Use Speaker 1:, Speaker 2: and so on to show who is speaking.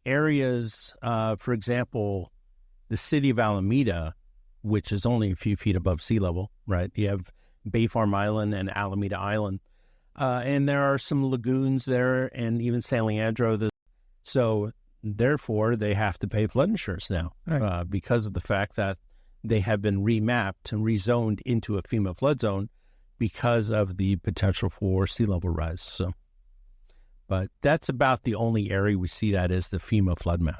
Speaker 1: Areas, for example, the city of Alameda, which is only a few feet above sea level, right? You have Bay Farm Island and Alameda Island. And there are some lagoons there and even San Leandro. So therefore, they have to pay flood insurance now because of the fact that they have been remapped and rezoned into a FEMA flood zone because of the potential for sea level rise. So, but that's about the only area we see that is the FEMA flood map.